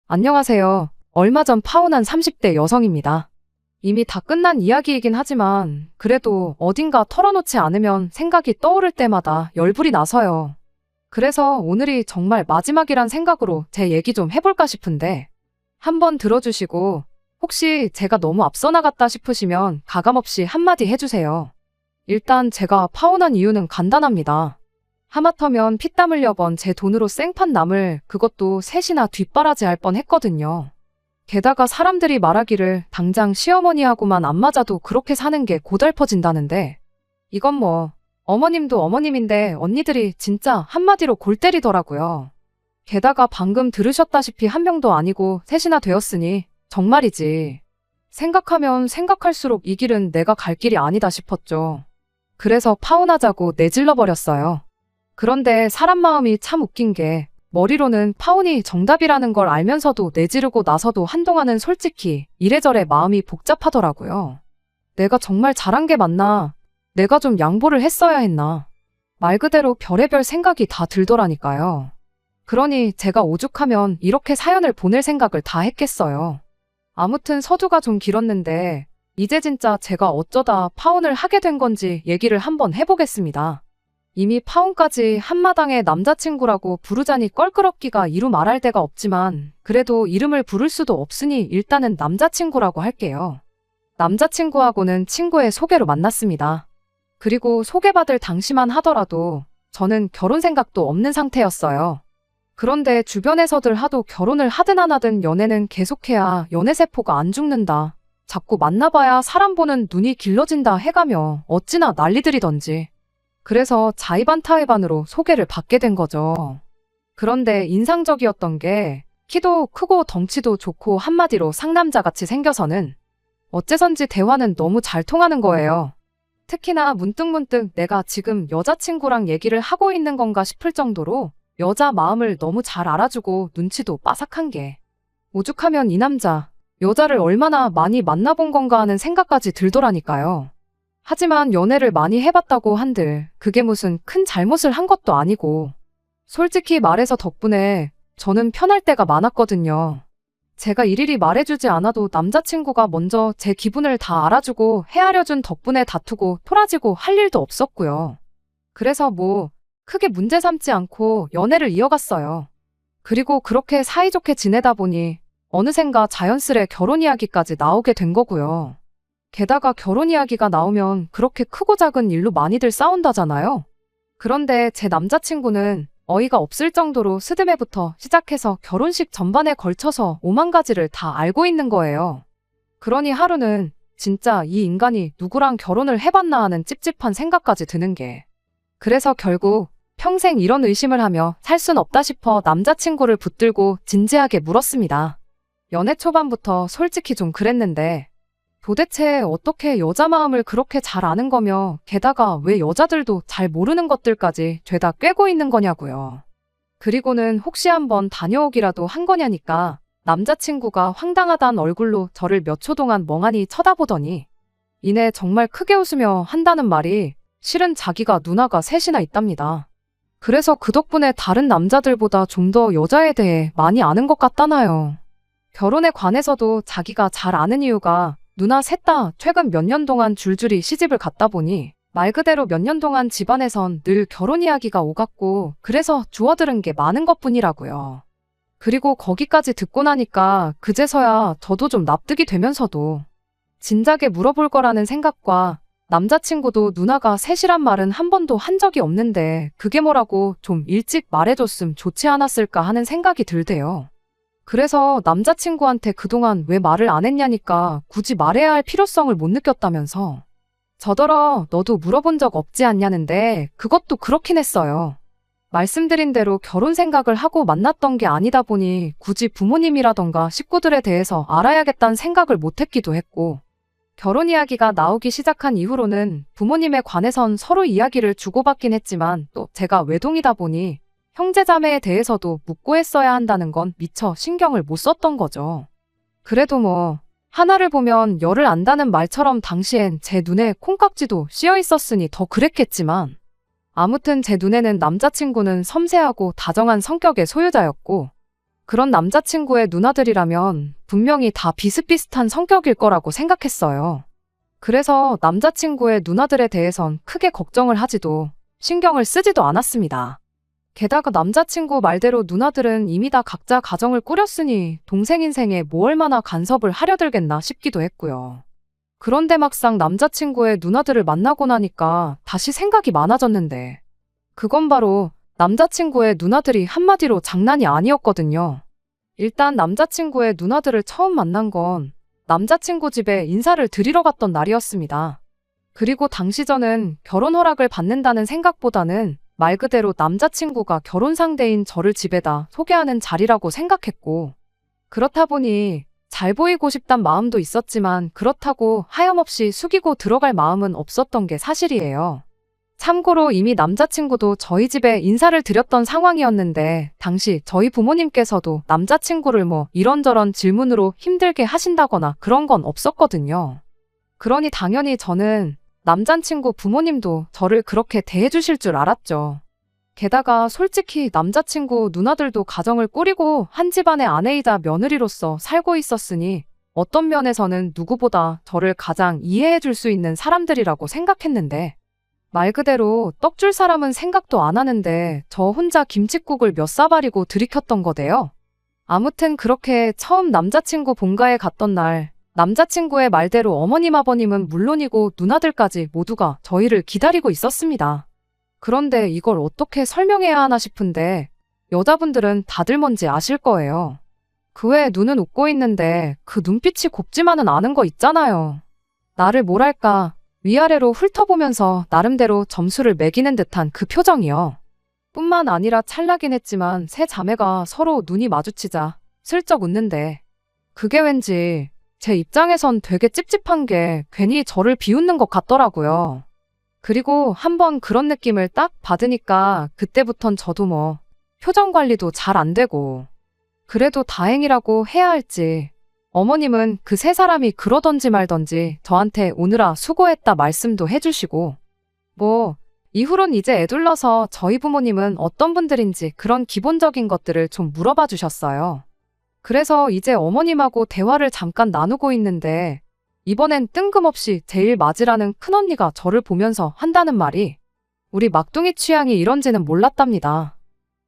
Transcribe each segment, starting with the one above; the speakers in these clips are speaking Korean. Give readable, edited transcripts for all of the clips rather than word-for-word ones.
안녕하세요. 얼마 전 파혼한 30대 여성입니다. 이미 다 끝난 이야기이긴 하지만 그래도 어딘가 털어놓지 않으면 생각이 떠오를 때마다 열불이 나서요. 그래서 오늘이 정말 마지막이란 생각으로 제 얘기 좀 해볼까 싶은데 한번 들어주시고 혹시 제가 너무 앞서 나갔다 싶으시면 가감없이 한마디 해주세요. 일단 제가 파혼한 이유는 간단합니다. 하마터면 피땀 흘려 번 제 돈으로 생판 남을 그것도 셋이나 뒷바라지 할 뻔 했거든요. 게다가 사람들이 말하기를 당장 시어머니하고만 안 맞아도 그렇게 사는 게 고달퍼진다는데 이건 뭐 어머님도 어머님인데 언니들이 진짜 한마디로 골 때리더라고요. 게다가 방금 들으셨다시피 한 명도 아니고 셋이나 되었으니 정말이지. 생각하면 생각할수록 이 길은 내가 갈 길이 아니다 싶었죠. 그래서 파혼하자고 내질러 버렸어요. 그런데 사람 마음이 참 웃긴 게 머리로는 파혼이 정답이라는 걸 알면서도 내지르고 나서도 한동안은 솔직히 이래저래 마음이 복잡하더라고요. 내가 정말 잘한 게 맞나? 내가 좀 양보를 했어야 했나? 말 그대로 별의별 생각이 다 들더라니까요. 그러니 제가 오죽하면 이렇게 사연을 보낼 생각을 다 했겠어요. 아무튼 서두가 좀 길었는데 이제 진짜 제가 어쩌다 파혼을 하게 된 건지 얘기를 한번 해보겠습니다. 이미 파혼까지 한마당에 남자친구라고 부르자니 껄끄럽기가 이루 말할 데가 없지만 그래도 이름을 부를 수도 없으니 일단은 남자친구라고 할게요. 남자친구하고는 친구의 소개로 만났습니다. 그리고 소개받을 당시만 하더라도 저는 결혼 생각도 없는 상태였어요. 그런데 주변에서들 하도 결혼을 하든 안 하든 연애는 계속해야 연애세포가 안 죽는다. 자꾸 만나봐야 사람 보는 눈이 길러진다 해가며 어찌나 난리들이던지. 그래서 자의반타의반으로 소개를 받게 된 거죠. 그런데 인상적이었던 게 키도 크고 덩치도 좋고 한마디로 상남자같이 생겨서는 어째선지 대화는 너무 잘 통하는 거예요. 특히나 문득문득 내가 지금 여자친구랑 얘기를 하고 있는 건가 싶을 정도로 여자 마음을 너무 잘 알아주고 눈치도 빠삭한 게 오죽하면 이 남자, 여자를 얼마나 많이 만나본 건가 하는 생각까지 들더라니까요. 하지만 연애를 많이 해봤다고 한들 그게 무슨 큰 잘못을 한 것도 아니고 솔직히 말해서 덕분에 저는 편할 때가 많았거든요. 제가 일일이 말해주지 않아도 남자친구가 먼저 제 기분을 다 알아주고 헤아려준 덕분에 다투고 토라지고 할 일도 없었고요. 그래서 뭐 크게 문제 삼지 않고 연애를 이어갔어요. 그리고 그렇게 사이좋게 지내다 보니 어느샌가 자연스레 결혼 이야기까지 나오게 된 거고요. 게다가 결혼 이야기가 나오면 그렇게 크고 작은 일로 많이들 싸운다잖아요. 그런데 제 남자친구는 어이가 없을 정도로 스드메부터 시작해서 결혼식 전반에 걸쳐서 오만 가지를 다 알고 있는 거예요. 그러니 하루는 진짜 이 인간이 누구랑 결혼을 해봤나 하는 찝찝한 생각까지 드는 게. 그래서 결국 평생 이런 의심을 하며 살 순 없다 싶어 남자친구를 붙들고 진지하게 물었습니다. 연애 초반부터 솔직히 좀 그랬는데 도대체 어떻게 여자 마음을 그렇게 잘 아는 거며 게다가 왜 여자들도 잘 모르는 것들까지 죄다 꿰고 있는 거냐고요. 그리고는 혹시 한번 다녀오기라도 한 거냐니까 남자친구가 황당하단 얼굴로 저를 몇 초 동안 멍하니 쳐다보더니 이내 정말 크게 웃으며 한다는 말이 실은 자기가 누나가 셋이나 있답니다. 그래서 그 덕분에 다른 남자들보다 좀 더 여자에 대해 많이 아는 것 같다나요. 결혼에 관해서도 자기가 잘 아는 이유가 누나 셋 다 최근 몇 년 동안 줄줄이 시집을 갔다 보니 말 그대로 몇 년 동안 집안에선 늘 결혼 이야기가 오갔고 그래서 주워들은 게 많은 것뿐이라고요. 그리고 거기까지 듣고 나니까 그제서야 저도 좀 납득이 되면서도 진작에 물어볼 거라는 생각과 남자친구도 누나가 셋이란 말은 한 번도 한 적이 없는데 그게 뭐라고 좀 일찍 말해줬음 좋지 않았을까 하는 생각이 들대요. 그래서 남자친구한테 그동안 왜 말을 안 했냐니까 굳이 말해야 할 필요성을 못 느꼈다면서 저더러 너도 물어본 적 없지 않냐는데 그것도 그렇긴 했어요. 말씀드린 대로 결혼 생각을 하고 만났던 게 아니다 보니 굳이 부모님이라던가 식구들에 대해서 알아야겠다는 생각을 못 했기도 했고 결혼 이야기가 나오기 시작한 이후로는 부모님에 관해선 서로 이야기를 주고받긴 했지만 또 제가 외동이다 보니 형제자매에 대해서도 묻고 했어야 한다는 건 미처 신경을 못 썼던 거죠. 그래도 뭐 하나를 보면 열을 안다는 말처럼 당시엔 제 눈에 콩깍지도 씌어 있었으니 더 그랬겠지만 아무튼 제 눈에는 남자친구는 섬세하고 다정한 성격의 소유자였고 그런 남자친구의 누나들이라면 분명히 다 비슷비슷한 성격일 거라고 생각했어요. 그래서 남자친구의 누나들에 대해선 크게 걱정을 하지도 신경을 쓰지도 않았습니다. 게다가 남자친구 말대로 누나들은 이미 다 각자 가정을 꾸렸으니 동생 인생에 뭐 얼마나 간섭을 하려 들겠나 싶기도 했고요. 그런데 막상 남자친구의 누나들을 만나고 나니까 다시 생각이 많아졌는데 그건 바로 남자친구의 누나들이 한마디로 장난이 아니었거든요. 일단 남자친구의 누나들을 처음 만난 건 남자친구 집에 인사를 드리러 갔던 날이었습니다. 그리고 당시 저는 결혼 허락을 받는다는 생각보다는 말 그대로 남자친구가 결혼 상대인 저를 집에다 소개하는 자리라고 생각했고, 그렇다 보니 잘 보이고 싶단 마음도 있었지만 그렇다고 하염없이 숙이고 들어갈 마음은 없었던 게 사실이에요. 참고로 이미 남자친구도 저희 집에 인사를 드렸던 상황이었는데 당시 저희 부모님께서도 남자친구를 뭐 이런저런 질문으로 힘들게 하신다거나 그런 건 없었거든요. 그러니 당연히 저는 남자친구 부모님도 저를 그렇게 대해주실 줄 알았죠. 게다가 솔직히 남자친구 누나들도 가정을 꾸리고 한 집안의 아내이자 며느리로서 살고 있었으니 어떤 면에서는 누구보다 저를 가장 이해해줄 수 있는 사람들이라고 생각했는데 말 그대로 떡줄 사람은 생각도 안 하는데 저 혼자 김칫국을 몇 사발이고 들이켰던 거대요. 아무튼 그렇게 처음 남자친구 본가에 갔던 날 남자친구의 말대로 어머님 아버님은 물론이고 누나들까지 모두가 저희를 기다리고 있었습니다. 그런데 이걸 어떻게 설명해야 하나 싶은데 여자분들은 다들 뭔지 아실 거예요. 그 외에 눈은 웃고 있는데 그 눈빛이 곱지만은 않은 거 있잖아요. 나를 뭐랄까 위아래로 훑어보면서 나름대로 점수를 매기는 듯한 그 표정이요. 뿐만 아니라 찰나긴 했지만 세 자매가 서로 눈이 마주치자 슬쩍 웃는데 그게 왠지 제 입장에선 되게 찝찝한 게 괜히 저를 비웃는 것 같더라고요. 그리고 한번 그런 느낌을 딱 받으니까 그때부턴 저도 뭐 표정 관리도 잘 안 되고 그래도 다행이라고 해야 할지 어머님은 그 세 사람이 그러던지 말던지 저한테 오느라 수고했다 말씀도 해주시고 뭐 이후론 이제 애둘러서 저희 부모님은 어떤 분들인지 그런 기본적인 것들을 좀 물어봐 주셨어요. 그래서 이제 어머님하고 대화를 잠깐 나누고 있는데 이번엔 뜬금없이 제일 맞이라는 큰언니가 저를 보면서 한다는 말이 우리 막둥이 취향이 이런지는 몰랐답니다.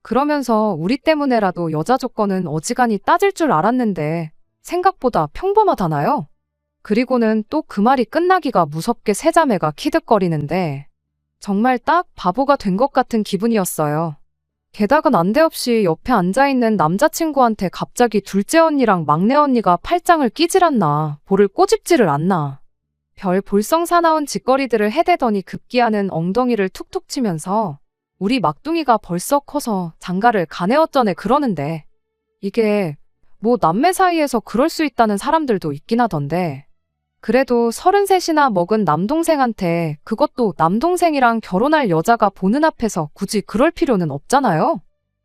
그러면서 우리 때문에라도 여자 조건은 어지간히 따질 줄 알았는데 생각보다 평범하다나요? 그리고는 또 그 말이 끝나기가 무섭게 세 자매가 키득거리는데 정말 딱 바보가 된 것 같은 기분이었어요. 게다가 난데없이 옆에 앉아있는 남자친구한테 갑자기 둘째 언니랑 막내 언니가 팔짱을 끼질 않나, 볼을 꼬집지를 않나. 별 볼썽사나운 짓거리들을 해대더니 급기야는 엉덩이를 툭툭 치면서 우리 막둥이가 벌써 커서 장가를 가네 어쩌네 그러는데 이게 뭐 남매 사이에서 그럴 수 있다는 사람들도 있긴 하던데 그래도 33이나 먹은 남동생한테 그것도 남동생이랑 결혼할 여자가 보는 앞에서 굳이 그럴 필요는 없잖아요.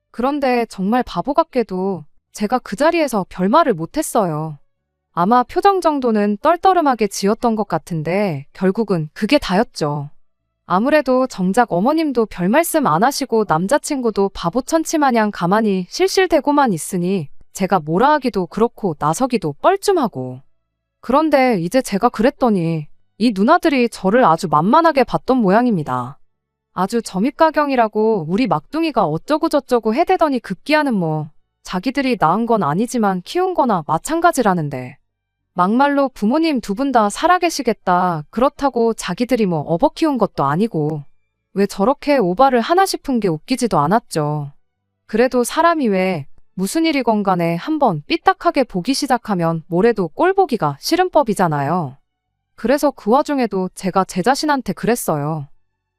그런데 정말 바보 같게도 제가 그 자리에서 별말을 못했어요. 아마 표정 정도는 떨떠름하게 지었던 것 같은데 결국은 그게 다였죠. 아무래도 정작 어머님도 별 말씀 안 하시고 남자친구도 바보천치 마냥 가만히 실실대고만 있으니 제가 뭐라 하기도 그렇고 나서기도 뻘쭘하고 그런데 이제 제가 그랬더니 이 누나들이 저를 아주 만만하게 봤던 모양입니다. 아주 점입가경이라고 우리 막둥이가 어쩌고저쩌고 해대더니 급기야는 뭐 자기들이 낳은 건 아니지만 키운 거나 마찬가지라는데 막말로 부모님 두 분 다 살아계시겠다 그렇다고 자기들이 뭐 업어 키운 것도 아니고 왜 저렇게 오바를 하나 싶은 게 웃기지도 않았죠. 그래도 사람이 왜 무슨 일이건 간에 한번 삐딱하게 보기 시작하면 뭐래도 꼴 보기가 싫은 법이잖아요. 그래서 그 와중에도 제가 제 자신한테 그랬어요.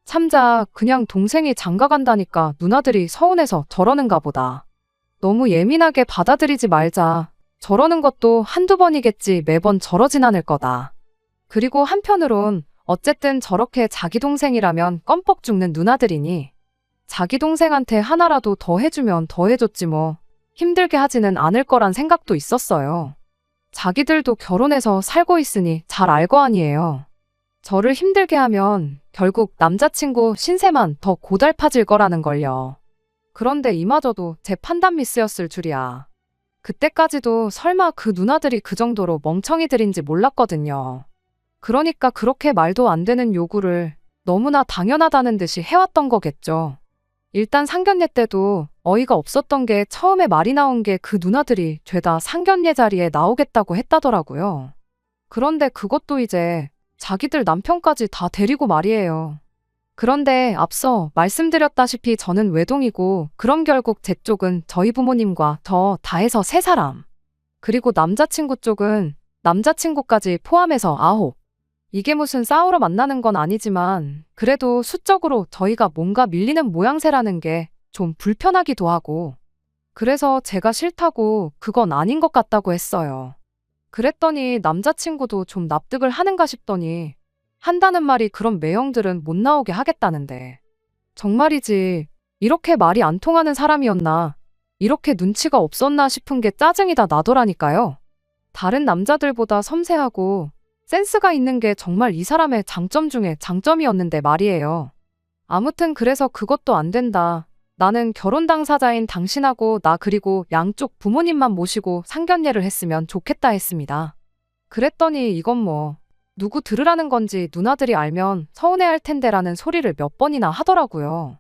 참자 그냥 동생이 장가 간다니까 누나들이 서운해서 저러는가 보다. 너무 예민하게 받아들이지 말자. 저러는 것도 한두 번이겠지 매번 저러진 않을 거다. 그리고 한편으론 어쨌든 저렇게 자기 동생이라면 껌뻑 죽는 누나들이니 자기 동생한테 하나라도 더 해주면 더 해줬지 뭐 힘들게 하지는 않을 거란 생각도 있었어요. 자기들도 결혼해서 살고 있으니 잘 알 거 아니에요. 저를 힘들게 하면 결국 남자친구 신세만 더 고달파질 거라는 걸요. 그런데 이마저도 제 판단 미스였을 줄이야. 그때까지도 설마 그 누나들이 그 정도로 멍청이들인지 몰랐거든요. 그러니까 그렇게 말도 안 되는 요구를 너무나 당연하다는 듯이 해왔던 거겠죠. 일단 상견례 때도 어이가 없었던 게 처음에 말이 나온 게 그 누나들이 죄다 상견례 자리에 나오겠다고 했다더라고요. 그런데 그것도 이제 자기들 남편까지 다 데리고 말이에요. 그런데 앞서 말씀드렸다시피 저는 외동이고 그럼 결국 제 쪽은 저희 부모님과 저 다 해서 3사람. 그리고 남자친구 쪽은 남자친구까지 포함해서 9. 이게 무슨 싸우러 만나는 건 아니지만 그래도 수적으로 저희가 뭔가 밀리는 모양새라는 게 좀 불편하기도 하고 그래서 제가 싫다고 그건 아닌 것 같다고 했어요. 그랬더니 남자친구도 좀 납득을 하는가 싶더니 한다는 말이 그런 매형들은 못 나오게 하겠다는데 정말이지 이렇게 말이 안 통하는 사람이었나 이렇게 눈치가 없었나 싶은 게 짜증이 다 나더라니까요. 다른 남자들보다 섬세하고 센스가 있는 게 정말 이 사람의 장점 중에 장점이었는데 말이에요. 아무튼 그래서 그것도 안 된다. 나는 결혼 당사자인 당신하고 나 그리고 양쪽 부모님만 모시고 상견례를 했으면 좋겠다 했습니다. 그랬더니 이건 뭐 누구 들으라는 건지 누나들이 알면 서운해할 텐데라는 소리를 몇 번이나 하더라고요.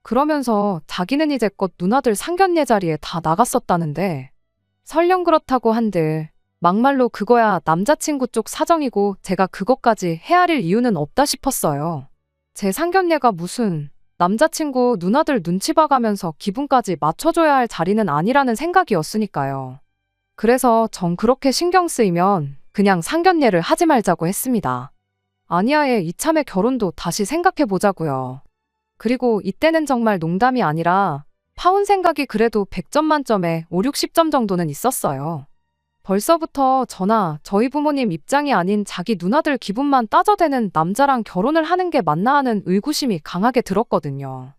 그러면서 자기는 이제껏 누나들 상견례 자리에 다 나갔었다는데 설령 그렇다고 한들 막말로 그거야 남자친구 쪽 사정이고 제가 그것까지 헤아릴 이유는 없다 싶었어요. 제 상견례가 무슨 남자친구 누나들 눈치 봐가면서 기분까지 맞춰줘야 할 자리는 아니라는 생각이었으니까요. 그래서 전 그렇게 신경 쓰이면 그냥 상견례를 하지 말자고 했습니다. 아니야의 이참에 결혼도 다시 생각해보자고요. 그리고 이때는 정말 농담이 아니라 파혼 생각이 그래도 100점 만점에 5, 60점 정도는 있었어요. 벌써부터 저나 저희 부모님 입장이 아닌 자기 누나들 기분만 따져대는 남자랑 결혼을 하는 게 맞나 하는 의구심이 강하게 들었거든요.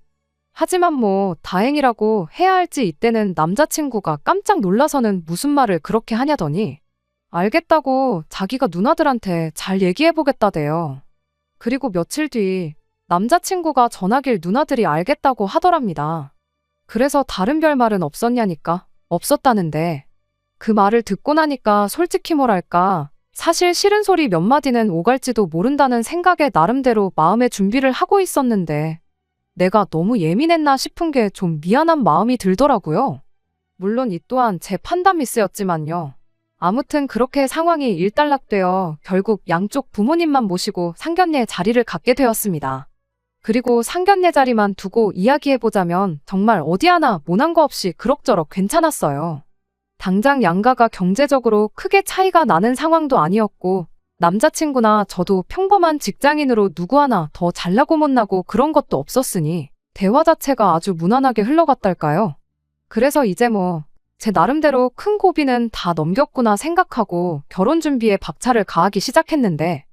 하지만 뭐 다행이라고 해야 할지 이때는 남자친구가 깜짝 놀라서는 무슨 말을 그렇게 하냐더니 알겠다고 자기가 누나들한테 잘 얘기해보겠다대요. 그리고 며칠 뒤 남자친구가 전화길 누나들이 알겠다고 하더랍니다. 그래서 다른 별말은 없었냐니까 없었다는데 그 말을 듣고 나니까 솔직히 뭐랄까 사실 싫은 소리 몇 마디는 오갈지도 모른다는 생각에 나름대로 마음의 준비를 하고 있었는데 내가 너무 예민했나 싶은 게 좀 미안한 마음이 들더라고요. 물론 이 또한 제 판단 미스였지만요. 아무튼 그렇게 상황이 일단락되어 결국 양쪽 부모님만 모시고 상견례 자리를 갖게 되었습니다. 그리고 상견례 자리만 두고 이야기해보자면 정말 어디 하나 모난 거 없이 그럭저럭 괜찮았어요. 당장 양가가 경제적으로 크게 차이가 나는 상황도 아니었고 남자친구나 저도 평범한 직장인으로 누구 하나 더 잘나고 못나고 그런 것도 없었으니 대화 자체가 아주 무난하게 흘러갔달까요. 그래서 이제 뭐 제 나름대로 큰 고비는 다 넘겼구나 생각하고 결혼 준비에 박차를 가하기 시작했는데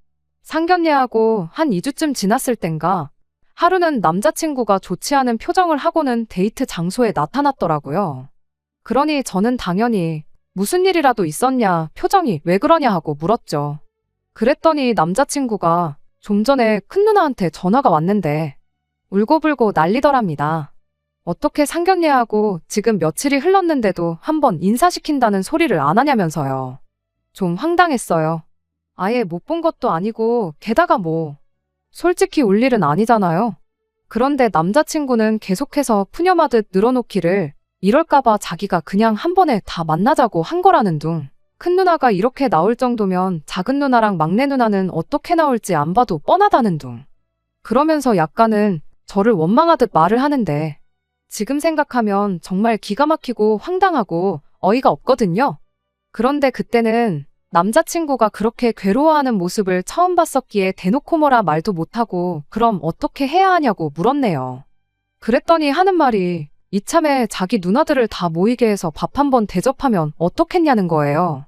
상견례하고 한 2주쯤 지났을 땐가 하루는 남자친구가 좋지 않은 표정을 하고는 데이트 장소에 나타났더라고요. 그러니 저는 당연히 무슨 일이라도 있었냐, 표정이 왜 그러냐 하고 물었죠. 그랬더니 남자친구가 좀 전에 큰 누나한테 전화가 왔는데 울고불고 난리더랍니다. 어떻게 상견례하고 지금 며칠이 흘렀는데도 한번 인사시킨다는 소리를 안 하냐면서요. 좀 황당했어요. 아예 못 본 것도 아니고 게다가 뭐 솔직히 울 일은 아니잖아요. 그런데 남자친구는 계속해서 푸념하듯 늘어놓기를 이럴까봐 자기가 그냥 한 번에 다 만나자고 한 거라는 둥. 큰 누나가 이렇게 나올 정도면 작은 누나랑 막내 누나는 어떻게 나올지 안 봐도 뻔하다는 둥. 그러면서 약간은 저를 원망하듯 말을 하는데 지금 생각하면 정말 기가 막히고 황당하고 어이가 없거든요. 그런데 그때는 남자친구가 그렇게 괴로워하는 모습을 처음 봤었기에 대놓고 뭐라 말도 못하고 그럼 어떻게 해야 하냐고 물었네요. 그랬더니 하는 말이 이참에 자기 누나들을 다 모이게 해서 밥 한 번 대접하면 어떻겠냐는 거예요.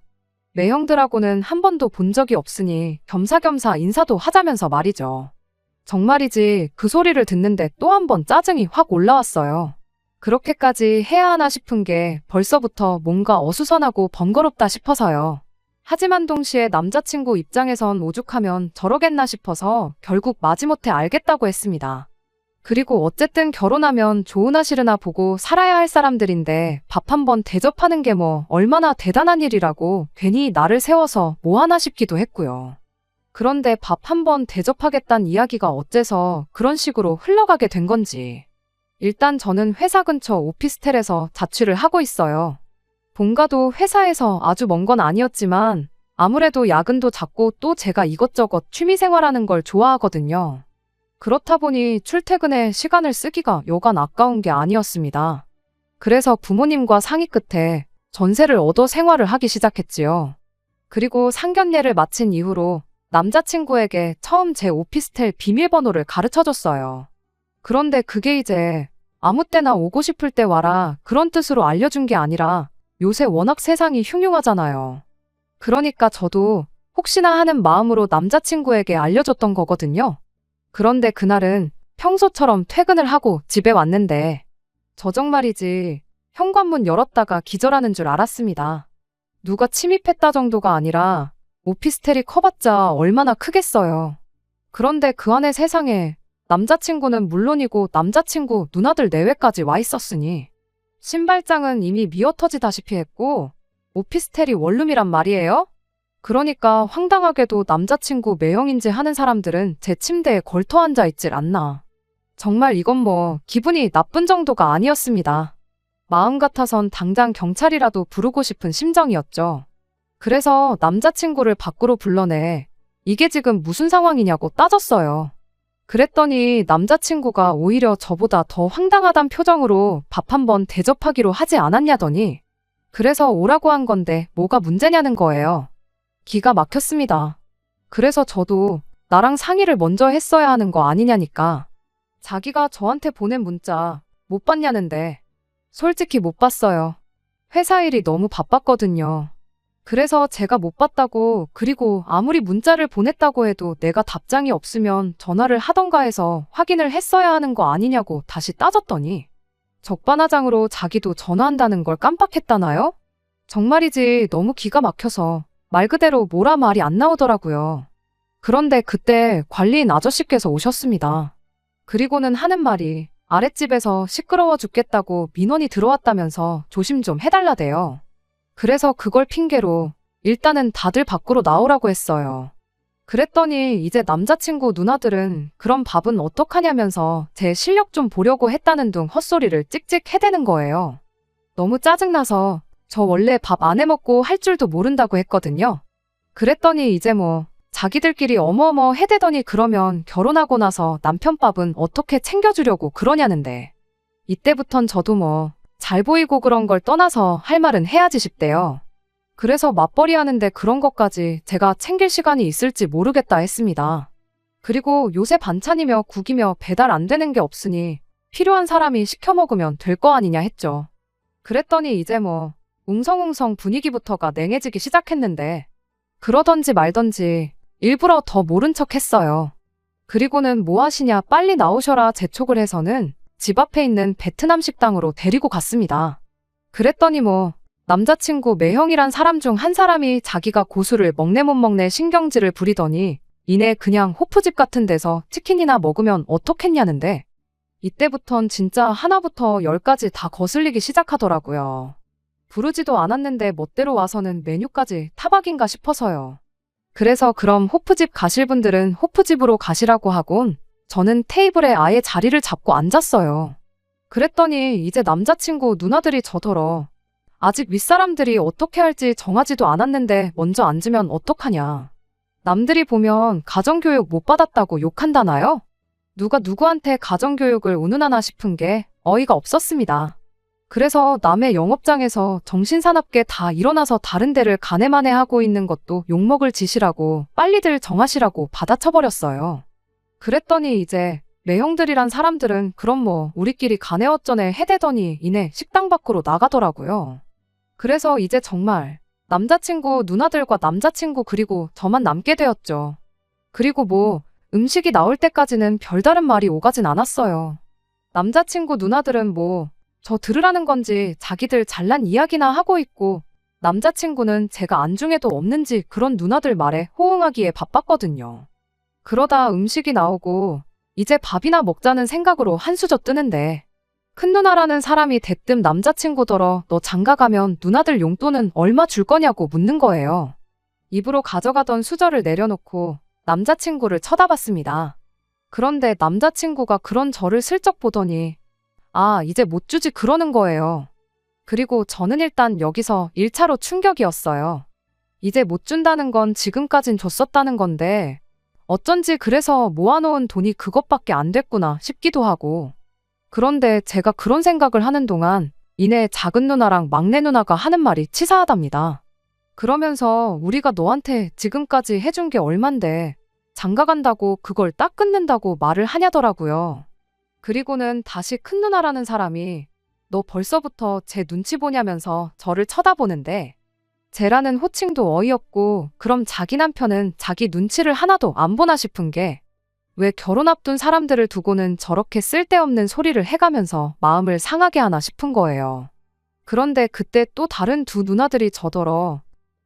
매형들하고는 한 번도 본 적이 없으니 겸사겸사 인사도 하자면서 말이죠. 정말이지 그 소리를 듣는데 또 한 번 짜증이 확 올라왔어요. 그렇게까지 해야 하나 싶은 게 벌써부터 뭔가 어수선하고 번거롭다 싶어서요. 하지만 동시에 남자친구 입장에선 오죽하면 저러겠나 싶어서 결국 마지못해 알겠다고 했습니다. 그리고 어쨌든 결혼하면 좋으나 싫으나 보고 살아야 할 사람들인데 밥 한 번 대접하는 게 뭐 얼마나 대단한 일이라고 괜히 나를 세워서 뭐 하나 싶기도 했고요. 그런데 밥 한 번 대접하겠다는 이야기가 어째서 그런 식으로 흘러가게 된 건지. 일단 저는 회사 근처 오피스텔에서 자취를 하고 있어요. 본가도 회사에서 아주 먼 건 아니었지만 아무래도 야근도 잦고 또 제가 이것저것 취미생활하는 걸 좋아하거든요. 그렇다 보니 출퇴근에 시간을 쓰기가 여간 아까운 게 아니었습니다. 그래서 부모님과 상의 끝에 전세를 얻어 생활을 하기 시작했지요. 그리고 상견례를 마친 이후로 남자친구에게 처음 제 오피스텔 비밀번호를 가르쳐줬어요. 그런데 그게 이제 아무 때나 오고 싶을 때 와라 그런 뜻으로 알려준 게 아니라 요새 워낙 세상이 흉흉하잖아요. 그러니까 저도 혹시나 하는 마음으로 남자친구에게 알려줬던 거거든요. 그런데 그날은 평소처럼 퇴근을 하고 집에 왔는데 저 정말이지 현관문 열었다가 기절하는 줄 알았습니다. 누가 침입했다 정도가 아니라 오피스텔이 커봤자 얼마나 크겠어요. 그런데 그 안에 세상에 남자친구는 물론이고 남자친구 누나들 내외까지 와 있었으니 신발장은 이미 미어터지다시피 했고 오피스텔이 원룸이란 말이에요? 그러니까 황당하게도 남자친구 매형인지 하는 사람들은 제 침대에 걸터 앉아 있질 않나. 정말 이건 뭐 기분이 나쁜 정도가 아니었습니다. 마음 같아선 당장 경찰이라도 부르고 싶은 심정이었죠. 그래서 남자친구를 밖으로 불러내 이게 지금 무슨 상황이냐고 따졌어요. 그랬더니 남자친구가 오히려 저보다 더 황당하단 표정으로 밥 한 번 대접하기로 하지 않았냐더니 그래서 오라고 한 건데 뭐가 문제냐는 거예요. 기가 막혔습니다. 그래서 저도 나랑 상의를 먼저 했어야 하는 거 아니냐니까. 자기가 저한테 보낸 문자 못 봤냐는데 솔직히 못 봤어요. 회사 일이 너무 바빴거든요. 그래서 제가 못 봤다고 그리고 아무리 문자를 보냈다고 해도 내가 답장이 없으면 전화를 하던가 해서 확인을 했어야 하는 거 아니냐고 다시 따졌더니 적반하장으로 자기도 전화한다는 걸 깜빡했다나요? 정말이지 너무 기가 막혀서 말 그대로 뭐라 말이 안 나오더라고요. 그런데 그때 관리인 아저씨께서 오셨습니다. 그리고는 하는 말이 아랫집에서 시끄러워 죽겠다고 민원이 들어왔다면서 조심 좀 해달라대요. 그래서 그걸 핑계로 일단은 다들 밖으로 나오라고 했어요. 그랬더니 이제 남자친구 누나들은 그럼 밥은 어떡하냐면서 제 실력 좀 보려고 했다는 둥 헛소리를 찍찍 해대는 거예요. 너무 짜증나서 저 원래 밥 안 해먹고 할 줄도 모른다고 했거든요. 그랬더니 이제 뭐 자기들끼리 어머어머 해대더니 그러면 결혼하고 나서 남편 밥은 어떻게 챙겨주려고 그러냐는데 이때부턴 저도 뭐 잘 보이고 그런 걸 떠나서 할 말은 해야지 싶대요. 그래서 맞벌이 하는데 그런 것까지 제가 챙길 시간이 있을지 모르겠다 했습니다. 그리고 요새 반찬이며 국이며 배달 안 되는 게 없으니 필요한 사람이 시켜 먹으면 될 거 아니냐 했죠. 그랬더니 이제 뭐 웅성웅성 분위기부터가 냉해지기 시작했는데 그러던지 말던지 일부러 더 모른 척 했어요. 그리고는 뭐 하시냐 빨리 나오셔라 재촉을 해서는 집 앞에 있는 베트남 식당으로 데리고 갔습니다. 그랬더니 뭐 남자친구 매형이란 사람 중 한 사람이 자기가 고수를 먹네 못 먹네 신경질을 부리더니 이내 그냥 호프집 같은 데서 치킨이나 먹으면 어떻겠냐는데 이때부턴 진짜 하나부터 열까지 다 거슬리기 시작하더라고요. 부르지도 않았는데 멋대로 와서는 메뉴까지 타박인가 싶어서요. 그래서 그럼 호프집 가실 분들은 호프집으로 가시라고 하곤 저는 테이블에 아예 자리를 잡고 앉았어요. 그랬더니 이제 남자친구 누나들이 저더러 아직 윗사람들이 어떻게 할지 정하지도 않았는데 먼저 앉으면 어떡하냐. 남들이 보면 가정교육 못 받았다고 욕한다나요? 누가 누구한테 가정교육을 운운하나 싶은 게 어이가 없었습니다. 그래서 남의 영업장에서 정신사납게 다 일어나서 다른 데를 가네마네 하고 있는 것도 욕먹을 짓이라고 빨리들 정하시라고 받아쳐버렸어요. 그랬더니 이제 매형들이란 사람들은 그럼 뭐 우리끼리 가네 어쩌네 해대더니 이내 식당 밖으로 나가더라고요. 그래서 이제 정말 남자친구 누나들과 남자친구 그리고 저만 남게 되었죠. 그리고 뭐 음식이 나올 때까지는 별다른 말이 오가진 않았어요. 남자친구 누나들은 뭐 저 들으라는 건지 자기들 잘난 이야기나 하고 있고 남자친구는 제가 안중에도 없는지 그런 누나들 말에 호응하기에 바빴거든요. 그러다 음식이 나오고 이제 밥이나 먹자는 생각으로 한수저 뜨는데 큰 누나라는 사람이 대뜸 남자친구더러 너 장가가면 누나들 용돈은 얼마 줄 거냐고 묻는 거예요. 입으로 가져가던 수저를 내려놓고 남자친구를 쳐다봤습니다. 그런데 남자친구가 그런 저를 슬쩍 보더니 아, 이제 못 주지 그러는 거예요. 그리고 저는 일단 여기서 1차로 충격이었어요. 이제 못 준다는 건 지금까진 줬었다는 건데 어쩐지 그래서 모아놓은 돈이 그것밖에 안 됐구나 싶기도 하고. 그런데 제가 그런 생각을 하는 동안 이내 작은 누나랑 막내 누나가 하는 말이 치사하답니다. 그러면서 우리가 너한테 지금까지 해준 게 얼만데 장가 간다고 그걸 딱 끊는다고 말을 하냐더라고요. 그리고는 다시 큰 누나라는 사람이 너 벌써부터 제 눈치 보냐면서 저를 쳐다보는데 쟤라는 호칭도 어이없고 그럼 자기 남편은 자기 눈치를 하나도 안 보나 싶은 게 왜 결혼 앞둔 사람들을 두고는 저렇게 쓸데없는 소리를 해가면서 마음을 상하게 하나 싶은 거예요. 그런데 그때 또 다른 두 누나들이 저더러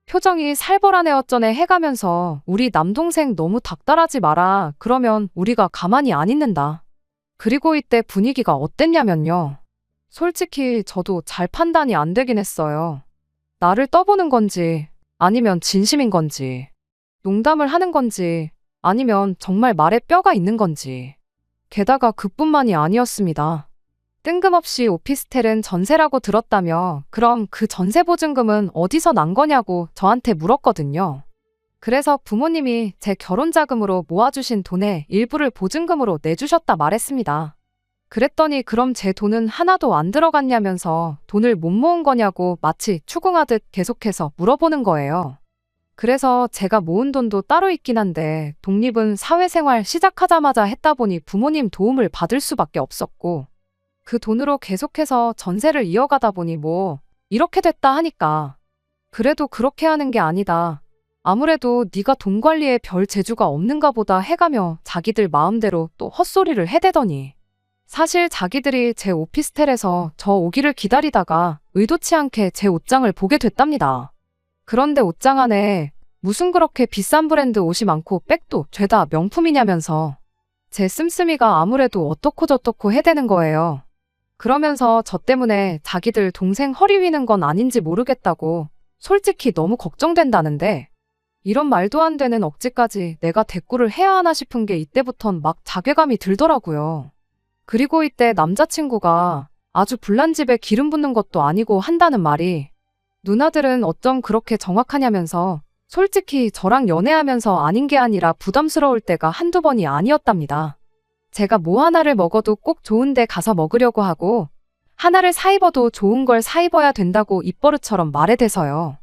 표정이 살벌하네 어쩌네 해가면서 우리 남동생 너무 닥달하지 마라. 그러면 우리가 가만히 안 있는다. 그리고 이때 분위기가 어땠냐면요. 솔직히 저도 잘 판단이 안 되긴 했어요. 나를 떠보는 건지 아니면 진심인 건지 농담을 하는 건지 아니면 정말 말에 뼈가 있는 건지. 게다가 그뿐만이 아니었습니다. 뜬금없이 오피스텔은 전세라고 들었다며 그럼 그 전세 보증금은 어디서 난 거냐고 저한테 물었거든요. 그래서 부모님이 제 결혼 자금으로 모아주신 돈의 일부를 보증금으로 내주셨다 말했습니다. 그랬더니 그럼 제 돈은 하나도 안 들어갔냐면서 돈을 못 모은 거냐고 마치 추궁하듯 계속해서 물어보는 거예요. 그래서 제가 모은 돈도 따로 있긴 한데 독립은 사회생활 시작하자마자 했다 보니 부모님 도움을 받을 수밖에 없었고 그 돈으로 계속해서 전세를 이어가다 보니 뭐 이렇게 됐다 하니까 그래도 그렇게 하는 게 아니다. 아무래도 네가 돈 관리에 별 재주가 없는가 보다 해가며 자기들 마음대로 또 헛소리를 해대더니 사실 자기들이 제 오피스텔에서 저 오기를 기다리다가 의도치 않게 제 옷장을 보게 됐답니다. 그런데 옷장 안에 무슨 그렇게 비싼 브랜드 옷이 많고 백도 죄다 명품이냐면서 제 씀씀이가 아무래도 어떻고 저떻고 해대는 거예요. 그러면서 저 때문에 자기들 동생 허리 휘는 건 아닌지 모르겠다고 솔직히 너무 걱정된다는데 이런 말도 안 되는 억지까지 내가 대꾸를 해야 하나 싶은 게 이때부턴 막 자괴감이 들더라고요. 그리고 이때 남자친구가 아주 불난 집에 기름 붓는 것도 아니고 한다는 말이 누나들은 어쩜 그렇게 정확하냐면서 솔직히 저랑 연애하면서 아닌 게 아니라 부담스러울 때가 한두 번이 아니었답니다. 제가 뭐 하나를 먹어도 꼭 좋은 데 가서 먹으려고 하고 하나를 사 입어도 좋은 걸 사 입어야 된다고 입버릇처럼 말해대서요.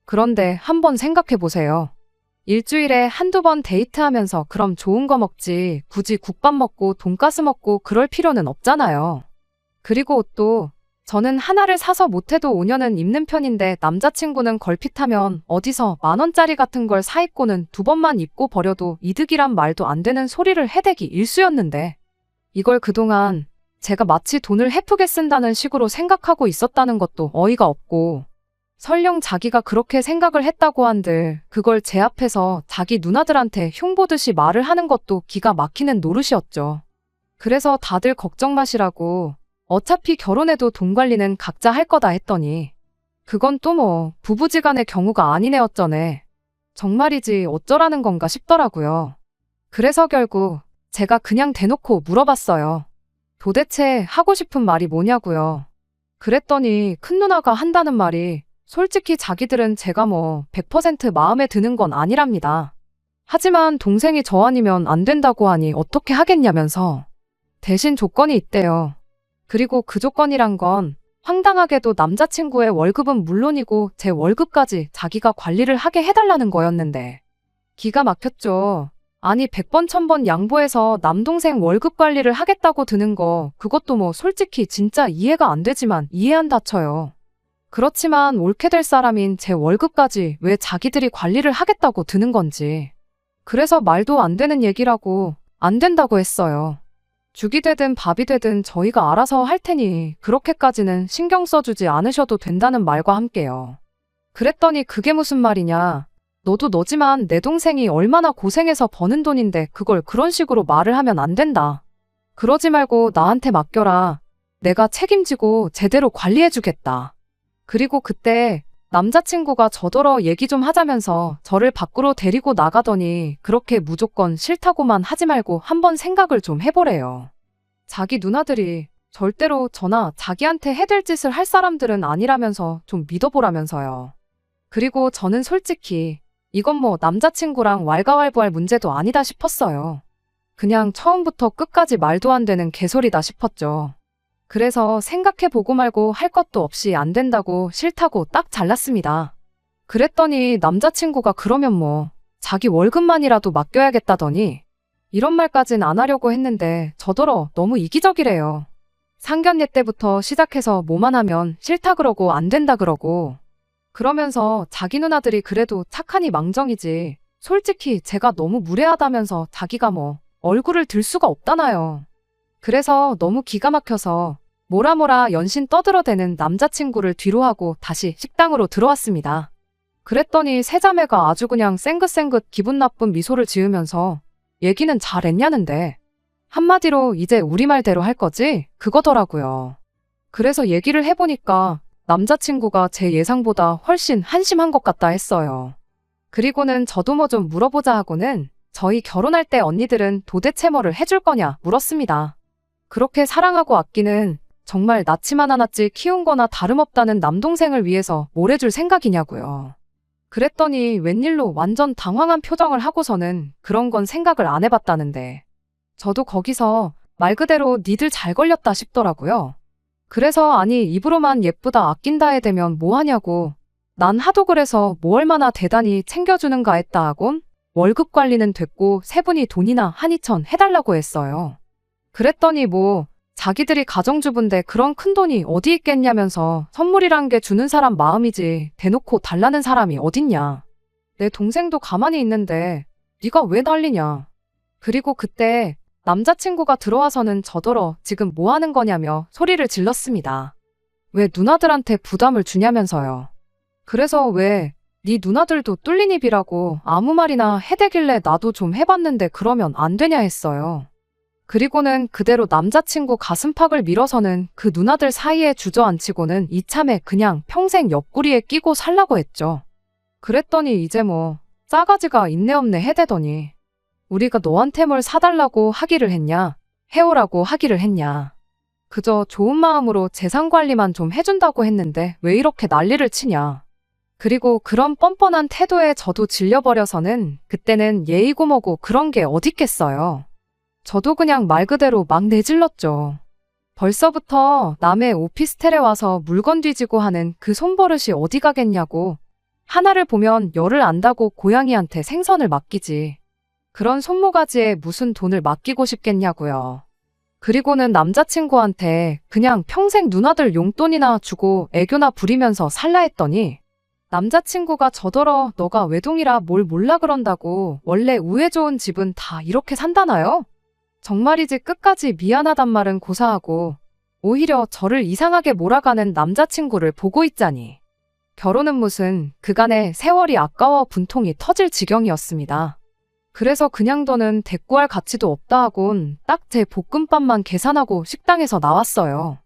그런데 한번 생각해 보세요. 일주일에 한두 번 데이트하면서 그럼 좋은 거 먹지 굳이 국밥 먹고 돈가스 먹고 그럴 필요는 없잖아요. 그리고 옷도 저는 하나를 사서 못해도 5년은 입는 편인데 남자친구는 걸핏하면 어디서 10,000원짜리 같은 걸 사 입고는 2번만 입고 버려도 이득이란 말도 안 되는 소리를 해대기 일쑤였는데 이걸 그동안 제가 마치 돈을 헤프게 쓴다는 식으로 생각하고 있었다는 것도 어이가 없고 설령 자기가 그렇게 생각을 했다고 한들 그걸 제 앞에서 자기 누나들한테 흉보듯이 말을 하는 것도 기가 막히는 노릇이었죠. 그래서 다들 걱정 마시라고 어차피 결혼해도 돈 관리는 각자 할 거다 했더니 그건 또 뭐 부부지간의 경우가 아니네 어쩌네. 정말이지 어쩌라는 건가 싶더라고요. 그래서 결국 제가 그냥 대놓고 물어봤어요. 도대체 하고 싶은 말이 뭐냐고요. 그랬더니 큰 누나가 한다는 말이 솔직히 자기들은 제가 뭐 100% 마음에 드는 건 아니랍니다. 하지만 동생이 저 아니면 안 된다고 하니 어떻게 하겠냐면서 대신 조건이 있대요. 그리고 그 조건이란 건 황당하게도 남자친구의 월급은 물론이고 제 월급까지 자기가 관리를 하게 해달라는 거였는데 기가 막혔죠. 아니 100번 1000번 양보해서 남동생 월급 관리를 하겠다고 드는 거 그것도 뭐 솔직히 진짜 이해가 안 되지만 이해한다 쳐요. 그렇지만 옳게 될 사람인 제 월급까지 왜 자기들이 관리를 하겠다고 드는 건지. 그래서 말도 안 되는 얘기라고 안 된다고 했어요. 죽이 되든 밥이 되든 저희가 알아서 할 테니 그렇게까지는 신경 써주지 않으셔도 된다는 말과 함께요. 그랬더니 그게 무슨 말이냐. 너도 너지만 내 동생이 얼마나 고생해서 버는 돈인데 그걸 그런 식으로 말을 하면 안 된다. 그러지 말고 나한테 맡겨라. 내가 책임지고 제대로 관리해주겠다. 그리고 그때 남자친구가 저더러 얘기 좀 하자면서 저를 밖으로 데리고 나가더니 그렇게 무조건 싫다고만 하지 말고 한번 생각을 좀 해보래요. 자기 누나들이 절대로 저나 자기한테 해댈 짓을 할 사람들은 아니라면서 좀 믿어보라면서요. 그리고 저는 솔직히 이건 뭐 남자친구랑 왈가왈부할 문제도 아니다 싶었어요. 그냥 처음부터 끝까지 말도 안 되는 개소리다 싶었죠. 그래서 생각해보고 말고 할 것도 없이 안 된다고 싫다고 딱 잘랐습니다. 그랬더니 남자친구가 그러면 뭐 자기 월급만이라도 맡겨야겠다더니 이런 말까진 안 하려고 했는데 저더러 너무 이기적이래요. 상견례 때부터 시작해서 뭐만 하면 싫다 그러고 안 된다 그러고 그러면서 자기 누나들이 그래도 착하니 망정이지 솔직히 제가 너무 무례하다면서 자기가 뭐 얼굴을 들 수가 없다나요. 그래서 너무 기가 막혀서 뭐라 연신 떠들어대는 남자친구를 뒤로하고 다시 식당으로 들어왔습니다. 그랬더니 세자매가 아주 그냥 쌩긋쌩긋 기분 나쁜 미소를 지으면서 얘기는 잘했냐는데 한마디로 이제 우리말대로 할 거지? 그거더라고요. 그래서 얘기를 해보니까 남자친구가 제 예상보다 훨씬 한심한 것 같다 했어요. 그리고는 저도 뭐 좀 물어보자 하고는 저희 결혼할 때 언니들은 도대체 뭐를 해줄 거냐 물었습니다. 그렇게 사랑하고 아끼는 정말 낳지만 않았지 키운 거나 다름없다는 남동생을 위해서 뭘 해줄 생각이냐고요. 그랬더니 웬일로 완전 당황한 표정을 하고서는 그런 건 생각을 안 해봤다는데 저도 거기서 말 그대로 니들 잘 걸렸다 싶더라고요. 그래서 아니 입으로만 예쁘다 아낀다 해대면 뭐 하냐고 난 하도 그래서 뭐 얼마나 대단히 챙겨주는가 했다 하곤 월급 관리는 됐고 세 분이 돈이나 한 2천 해달라고 했어요. 그랬더니 뭐 자기들이 가정주부인데 그런 큰돈이 어디 있겠냐면서 선물이란 게 주는 사람 마음이지 대놓고 달라는 사람이 어딨냐. 내 동생도 가만히 있는데 네가 왜 난리냐. 그리고 그때 남자친구가 들어와서는 저더러 지금 뭐 하는 거냐며 소리를 질렀습니다. 왜 누나들한테 부담을 주냐면서요. 그래서 왜 네 누나들도 뚫린 입이라고 아무 말이나 해대길래 나도 좀 해봤는데 그러면 안 되냐 했어요. 그리고는 그대로 남자친구 가슴팍을 밀어서는 그 누나들 사이에 주저앉히고는 이참에 그냥 평생 옆구리에 끼고 살라고 했죠. 그랬더니 이제 뭐 싸가지가 있네 없네 해대더니 우리가 너한테 뭘 사달라고 하기를 했냐? 해오라고 하기를 했냐? 그저 좋은 마음으로 재산 관리만 좀 해준다고 했는데 왜 이렇게 난리를 치냐? 그리고 그런 뻔뻔한 태도에 저도 질려버려서는 그때는 예의고 뭐고 그런 게 어딨겠어요. 저도 그냥 말 그대로 막 내질렀죠. 벌써부터 남의 오피스텔에 와서 물건 뒤지고 하는 그 손버릇이 어디 가겠냐고. 하나를 보면 열을 안다고 고양이한테 생선을 맡기지. 그런 손모가지에 무슨 돈을 맡기고 싶겠냐고요. 그리고는 남자친구한테 그냥 평생 누나들 용돈이나 주고 애교나 부리면서 살라 했더니 남자친구가 저더러 너가 외동이라 뭘 몰라 그런다고 원래 우애 좋은 집은 다 이렇게 산다나요? 정말이지 끝까지 미안하단 말은 고사하고 오히려 저를 이상하게 몰아가는 남자친구를 보고 있자니 결혼은 무슨 그간의 세월이 아까워 분통이 터질 지경이었습니다. 그래서 그냥 더는 대꾸할 가치도 없다 하곤 딱 제 볶음밥만 계산하고 식당에서 나왔어요.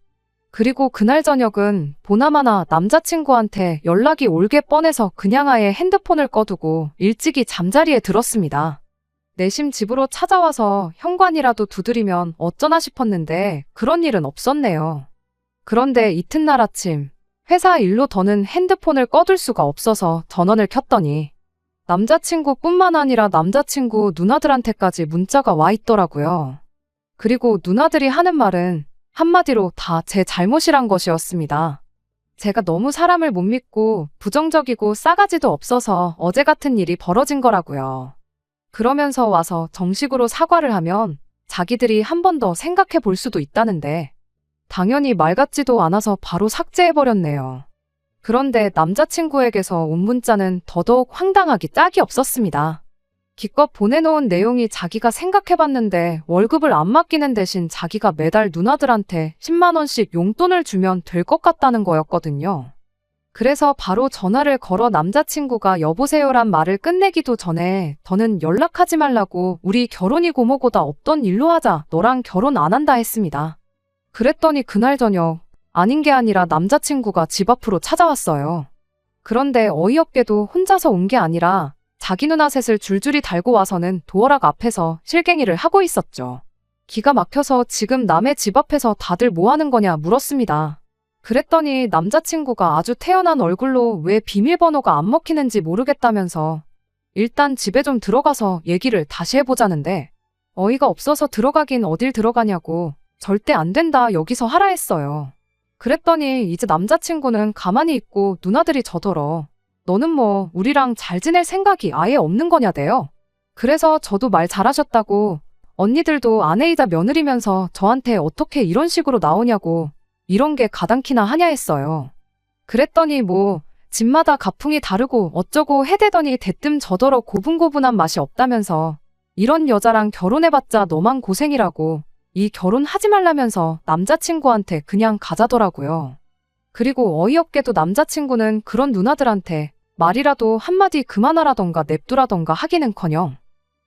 그리고 그날 저녁은 보나마나 남자친구한테 연락이 올게 뻔해서 그냥 아예 핸드폰을 꺼두고 일찍이 잠자리에 들었습니다. 내심 집으로 찾아와서 현관이라도 두드리면 어쩌나 싶었는데 그런 일은 없었네요. 그런데 이튿날 아침 회사 일로 더는 핸드폰을 꺼둘 수가 없어서 전원을 켰더니 남자친구뿐만 아니라 남자친구 누나들한테까지 문자가 와 있더라고요. 그리고 누나들이 하는 말은 한마디로 다 제 잘못이란 것이었습니다. 제가 너무 사람을 못 믿고 부정적이고 싸가지도 없어서 어제 같은 일이 벌어진 거라고요. 그러면서 와서 정식으로 사과를 하면 자기들이 한 번 더 생각해 볼 수도 있다는데 당연히 말 같지도 않아서 바로 삭제해버렸네요. 그런데 남자친구에게서 온 문자는 더더욱 황당하기 짝이 없었습니다. 기껏 보내놓은 내용이 자기가 생각해봤는데 월급을 안 맡기는 대신 자기가 매달 누나들한테 10만 원씩 용돈을 주면 될 것 같다는 거였거든요. 그래서 바로 전화를 걸어 남자친구가 여보세요란 말을 끝내기도 전에 더는 연락하지 말라고 우리 결혼이 고모고다 없던 일로 하자 너랑 결혼 안 한다 했습니다. 그랬더니 그날 저녁 아닌 게 아니라 남자친구가 집 앞으로 찾아왔어요. 그런데 어이없게도 혼자서 온 게 아니라 자기 누나 셋을 줄줄이 달고 와서는 도어락 앞에서 실갱이를 하고 있었죠. 기가 막혀서 지금 남의 집 앞에서 다들 뭐 하는 거냐 물었습니다. 그랬더니 남자친구가 아주 태연한 얼굴로 왜 비밀번호가 안 먹히는지 모르겠다면서 일단 집에 좀 들어가서 얘기를 다시 해보자는데 어이가 없어서 들어가긴 어딜 들어가냐고 절대 안 된다 여기서 하라 했어요. 그랬더니 이제 남자친구는 가만히 있고 누나들이 저더러 너는 뭐 우리랑 잘 지낼 생각이 아예 없는 거냐대요. 그래서 저도 말 잘하셨다고 언니들도 아내이자 며느리면서 저한테 어떻게 이런 식으로 나오냐고 이런 게 가당키나 하냐 했어요. 그랬더니 뭐 집마다 가풍이 다르고 어쩌고 해대더니 대뜸 저더러 고분고분한 맛이 없다면서 이런 여자랑 결혼해봤자 너만 고생이라고 이 결혼하지 말라면서 남자친구한테 그냥 가자더라고요. 그리고 어이없게도 남자친구는 그런 누나들한테 말이라도 한마디 그만하라던가 냅두라던가 하기는커녕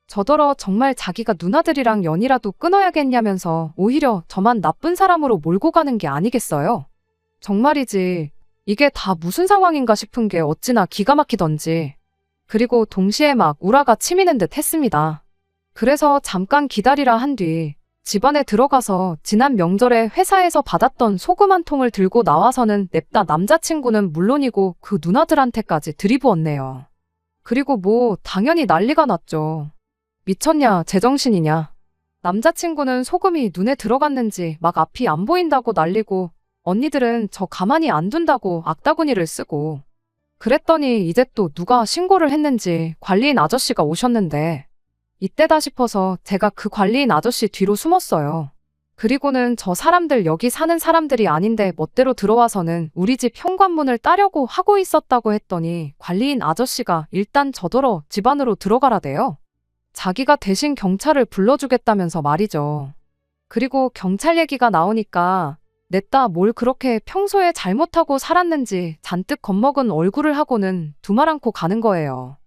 저더러 정말 자기가 누나들이랑 연이라도 끊어야겠냐면서 오히려 저만 나쁜 사람으로 몰고 가는 게 아니겠어요? 정말이지 이게 다 무슨 상황인가 싶은 게 어찌나 기가 막히던지. 그리고 동시에 막 우라가 치미는 듯 했습니다. 그래서 잠깐 기다리라 한 뒤 집안에 들어가서 지난 명절에 회사에서 받았던 소금 한 통을 들고 나와서는 냅다 남자친구는 물론이고 그 누나들한테까지 들이부었네요. 그리고 뭐 당연히 난리가 났죠. 미쳤냐 제정신이냐. 남자친구는 소금이 눈에 들어갔는지 막 앞이 안 보인다고 난리고 언니들은 저 가만히 안 둔다고 악다구니를 쓰고 그랬더니 이제 또 누가 신고를 했는지 관리인 아저씨가 오셨는데 이때다 싶어서 제가 그 관리인 아저씨 뒤로 숨었어요. 그리고는 저 사람들 여기 사는 사람들이 아닌데 멋대로 들어와서는 우리 집 현관문을 따려고 하고 있었다고 했더니 관리인 아저씨가 일단 저더러 집 안으로 들어가라대요. 자기가 대신 경찰을 불러주겠다면서 말이죠. 그리고 경찰 얘기가 나오니까 냈다 뭘 그렇게 평소에 잘못하고 살았는지 잔뜩 겁먹은 얼굴을 하고는 두말 않고 가는 거예요.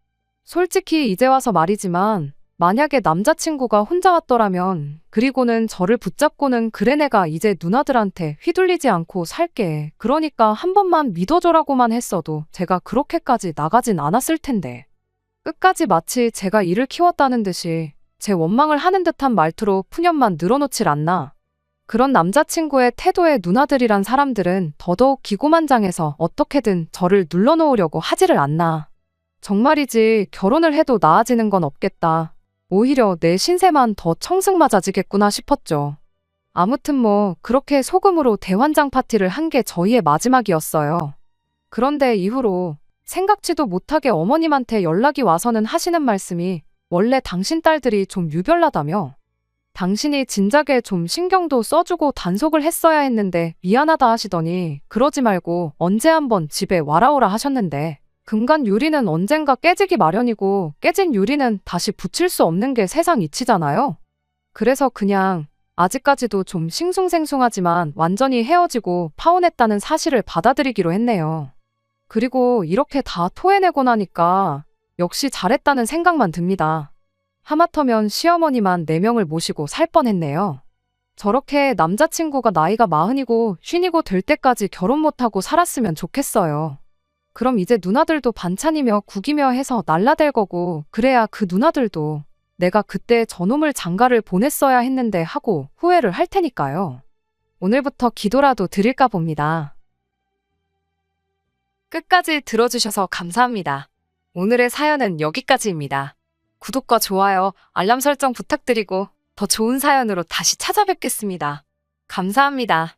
솔직히 이제 와서 말이지만 만약에 남자친구가 혼자 왔더라면 그리고는 저를 붙잡고는 그래 내가 이제 누나들한테 휘둘리지 않고 살게 그러니까 한 번만 믿어줘라고만 했어도 제가 그렇게까지 나가진 않았을 텐데 끝까지 마치 제가 이를 키웠다는 듯이 제 원망을 하는 듯한 말투로 푸념만 늘어놓질 않나. 그런 남자친구의 태도에 누나들이란 사람들은 더더욱 기고만장해서 어떻게든 저를 눌러놓으려고 하지를 않나. 정말이지 결혼을 해도 나아지는 건 없겠다. 오히려 내 신세만 더 청승맞아지겠구나 싶었죠. 아무튼 뭐 그렇게 소금으로 대환장 파티를 한 게 저희의 마지막이었어요. 그런데 이후로 생각지도 못하게 어머님한테 연락이 와서는 하시는 말씀이 원래 당신 딸들이 좀 유별나다며 당신이 진작에 좀 신경도 써주고 단속을 했어야 했는데 미안하다 하시더니 그러지 말고 언제 한번 집에 와라오라 하셨는데 금간 유리는 언젠가 깨지기 마련이고 깨진 유리는 다시 붙일 수 없는 게 세상 이치잖아요. 그래서 그냥 아직까지도 좀 싱숭생숭하지만 완전히 헤어지고 파혼했다는 사실을 받아들이기로 했네요. 그리고 이렇게 다 토해내고 나니까 역시 잘했다는 생각만 듭니다. 하마터면 시어머니만 4명을 모시고 살 뻔했네요. 저렇게 남자친구가 나이가 40이고 50이고 될 때까지 결혼 못하고 살았으면 좋겠어요. 그럼 이제 누나들도 반찬이며 국이며 해서 날라댈 거고 그래야 그 누나들도 내가 그때 저놈을 장가를 보냈어야 했는데 하고 후회를 할 테니까요. 오늘부터 기도라도 드릴까 봅니다. 끝까지 들어주셔서 감사합니다. 오늘의 사연은 여기까지입니다. 구독과 좋아요, 알람 설정 부탁드리고 더 좋은 사연으로 다시 찾아뵙겠습니다. 감사합니다.